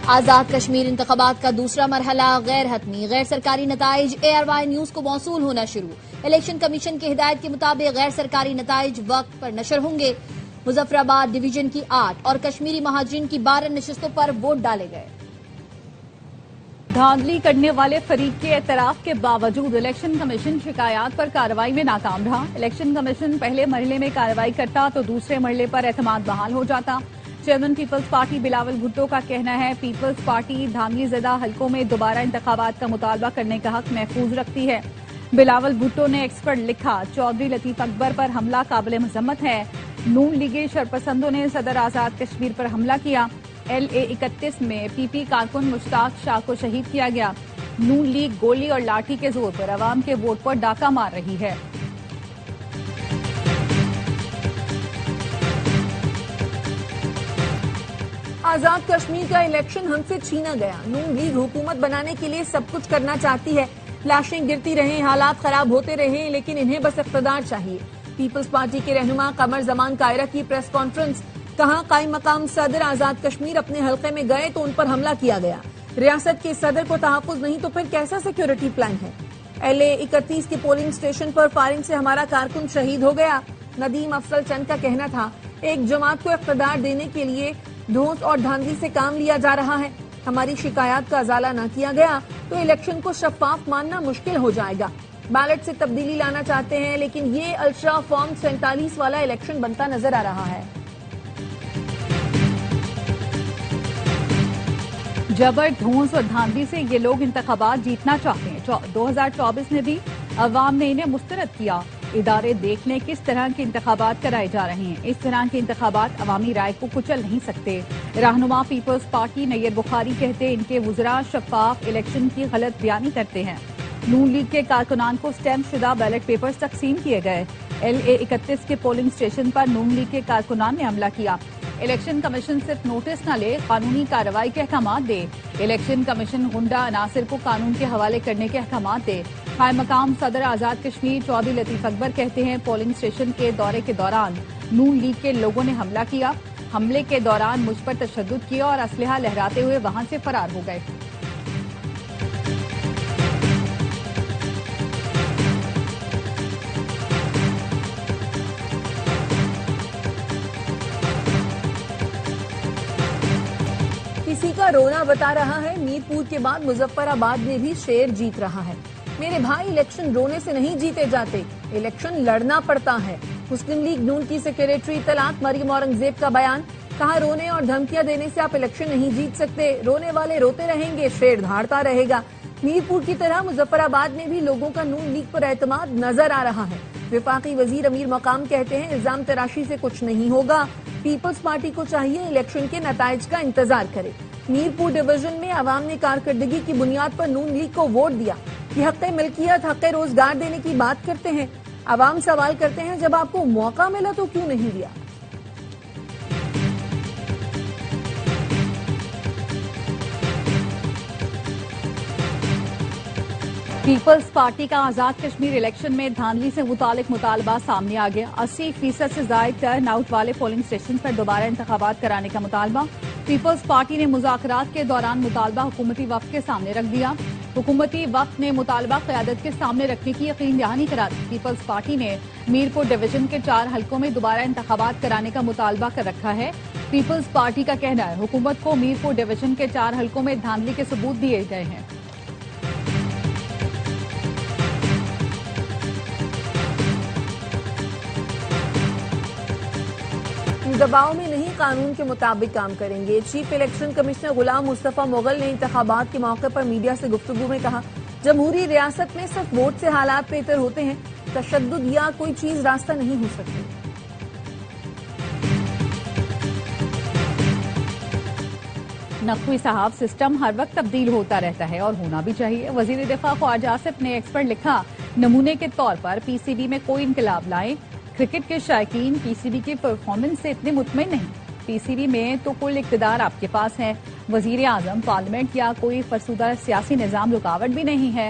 آزاد کشمیر انتخابات کا دوسرا مرحلہ غیر حتمی، غیر سرکاری نتائج ARY نیوز کو موصول ہونا شروع۔ الیکشن کمیشن کی ہدایت کے مطابق غیر سرکاری نتائج وقت پر نشر ہوں گے۔ مظفر آباد ڈویژن کی 8 اور کشمیری مہاجرین کی 12 نشستوں پر ووٹ ڈالے گئے۔ دھاندلی کرنے والے فریق کے اعتراف کے باوجود الیکشن کمیشن شکایات پر کارروائی میں ناکام رہا۔ الیکشن کمیشن پہلے مرحلے میں کارروائی کرتا تو دوسرے مرحلے پر اعتماد بحال ہو جاتا۔ Chairman Peoples Party Bilawal Bhutto کا کہنا ہے پیپلز پارٹی دھاندلی زدہ حلقوں میں دوبارہ انتخابات کا مطالبہ کرنے کا حق محفوظ رکھتی ہے۔ بلاول بھٹو نے ایکس پر لکھا چودھری لطیف اکبر پر حملہ قابل مذمت ہے۔ نون لیگی شرپسندوں نے صدر آزاد کشمیر پر حملہ کیا۔ LA 31 میں PP کارکن مشتاق شاہ کو شہید کیا گیا۔ نون لیگ گولی اور لاٹھی کے زور پر عوام کے ووٹ پر ڈاکہ مار رہی ہے۔ آزاد کشمیر کا الیکشن ہم سے چھینا گیا۔ نون لیگ حکومت بنانے کے لیے سب کچھ کرنا چاہتی ہے، لاشیں گرتی رہیں، حالات خراب ہوتے رہیں، لیکن انہیں بس اقتدار چاہیے۔ پیپلز پارٹی کے رہنما قمر زمان قاہرہ کی پریس کانفرنس، کہاں قائم مقام صدر آزاد کشمیر اپنے حلقے میں گئے تو ان پر حملہ کیا گیا۔ ریاست کے صدر کو تحفظ نہیں تو پھر کیسا سیکیورٹی پلان ہے؟ LA 31 کے پولنگ سٹیشن پر فائرنگ سے ہمارا کارکن شہید ہو گیا۔ ندیم افضل چند کا کہنا تھا ایک جماعت کو اقتدار دینے کے لیے دھونس اور دھاندلی سے کام لیا جا رہا ہے۔ ہماری شکایات کا ازالہ نہ کیا گیا تو الیکشن کو شفاف ماننا مشکل ہو جائے گا۔ بیلٹ سے تبدیلی لانا چاہتے ہیں لیکن یہ الٹرا فارم 47 والا الیکشن بنتا نظر آ رہا ہے۔ جبر دھونس اور دھاندلی سے یہ لوگ انتخابات جیتنا چاہتے ہیں۔ 2024 میں بھی عوام نے انہیں مسترد کیا۔ ادارے دیکھ لیں کس طرح کے انتخابات کرائے جا رہے ہیں۔ اس طرح کے انتخابات عوامی رائے کو کچل نہیں سکتے۔ رہنما پیپلز پارٹی نیر بخاری کہتے ان کے وزراء شفاف الیکشن کی غلط بیانی کرتے ہیں۔ نون لیگ کے کارکنان کو سٹیمپ شدہ بیلٹ پیپرز تقسیم کیے گئے۔ LA 31 کے پولنگ سٹیشن پر نون لیگ کے کارکنان نے حملہ کیا۔ الیکشن کمیشن صرف نوٹس نہ لے، قانونی کارروائی کے احکامات دے۔ الیکشن کمیشن غنڈہ عناصر کو قانون کے حوالے کرنے کے احکامات دے۔ قائم مقام صدر آزاد کشمیر چودھری لطیف اکبر کہتے ہیں پولنگ سٹیشن کے دورے کے دوران نون لیگ کے لوگوں نے حملہ کیا۔ حملے کے دوران مجھ پر تشدد کیا اور اسلحہ لہراتے ہوئے وہاں سے فرار ہو گئے۔ کسی کا رونا بتا رہا ہے میر پور کے بعد مظفر آباد میں بھی شیر جیت رہا ہے۔ میرے بھائی الیکشن رونے سے نہیں جیتے جاتے، الیکشن لڑنا پڑتا ہے۔ مسلم لیگ نون کی سیکریٹری اطلاعات مریم اورنگزیب کا بیان، کہا رونے اور دھمکیاں دینے سے آپ الیکشن نہیں جیت سکتے، رونے والے روتے رہیں گے، شیر دھاڑتا رہے گا۔ میر پور کی طرح مظفر آباد میں بھی لوگوں کا نون لیگ پر اعتماد نظر آ رہا ہے۔ وفاقی وزیر امیر مقام کہتے ہیں الزام تراشی سے کچھ نہیں ہوگا، پیپلز پارٹی کو چاہیے الیکشن کے نتائج کا انتظار کرے۔ میر پور ڈویژن میں عوام نے کارکردگی کی بنیاد پر نون لیگ کو ووٹ دیا۔ یہ حق ملکیت، حق روزگار دینے کی بات کرتے ہیں۔ عوام سوال کرتے ہیں جب آپ کو موقع ملا تو کیوں نہیں دیا؟ پیپلز پارٹی کا آزاد کشمیر الیکشن میں دھاندلی سے متعلق مطالبہ سامنے آ گیا۔ 80% سے زائد ٹرن آؤٹ والے پولنگ سٹیشن پر دوبارہ انتخابات کرانے کا مطالبہ۔ پیپلز پارٹی نے مذاکرات کے دوران مطالبہ حکومتی وفد کے سامنے رکھ دیا۔ حکومتی وفد نے مطالبہ قیادت کے سامنے رکھنے کی یقین دہانی کرا دی۔ پیپلز پارٹی نے میر پور ڈویژن کے 4 حلقوں میں دوبارہ انتخابات کرانے کا مطالبہ کر رکھا ہے۔ پیپلز پارٹی کا کہنا ہے حکومت کو میر پور ڈویژن کے 4 حلقوں میں دھاندلی کے ثبوت دیے گئے ہیں۔ دباؤ میں نہیں، قانون کے مطابق کام کریں گے۔ Chief election commissioner Ghulam Mustafa Mughal نے انتخابات کے موقع پر میڈیا سے گفتگو میں کہا جمہوری ریاست میں صرف ووٹ سے حالات بہتر ہوتے ہیں، تشدد یا کوئی چیز راستہ نہیں ہو سکتی۔ نقوی صاحب سسٹم ہر وقت تبدیل ہوتا رہتا ہے اور ہونا بھی چاہیے۔ وزیر دفاع خواجہ آصف نے ایکس پر لکھا نمونے کے طور پر PCB میں کوئی انقلاب لائیں۔ کرکٹ کے شائقین PCB کی پرفارمنس سے اتنے مطمئن نہیں، PCB میں تو کل اقتدار آپ کے پاس ہے، وزیر اعظم، پارلیمنٹ یا کوئی فرسودہ سیاسی نظام رکاوٹ بھی نہیں ہے۔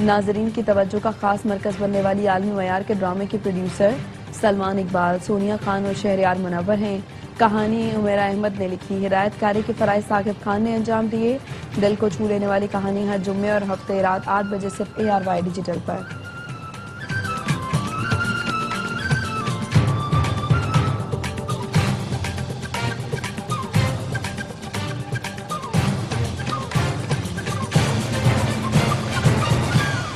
ناظرین کی توجہ کا خاص مرکز بننے والی عالمی معیار کے ڈرامے کے پروڈیوسر سلمان اقبال، سونیا خان اور شہریار منور ہیں۔ کہانی عمیرہ احمد نے لکھی، ہدایت کاری کے فرائض ثاقب خان نے انجام دیے۔ دل کو چھو لینے والی کہانی ہر جمعے اور ہفتے رات 8 بجے صرف ARY ڈیجیٹل پر۔